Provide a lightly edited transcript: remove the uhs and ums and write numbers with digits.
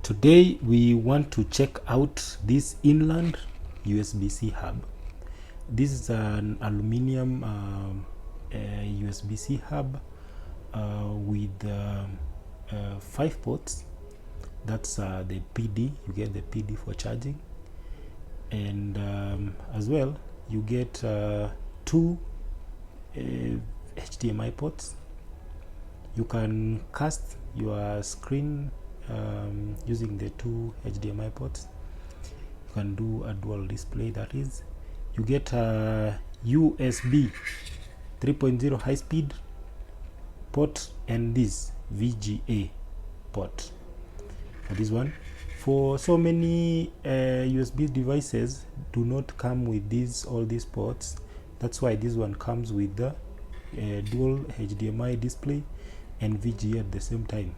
Today we want to check out this inland USB-C hub. This is an aluminium USB-C hub with 5 ports. That's the PD. You get the PD for charging, and as well you get 2 HDMI ports. You can cast your screen using the 2 HDMI ports. You can do a dual display, that is. You get a USB 3.0 high speed port and this VGA port for this one. For so many USB devices do not come with all these ports. That's why this one comes with the dual HDMI display and VGA at the same time.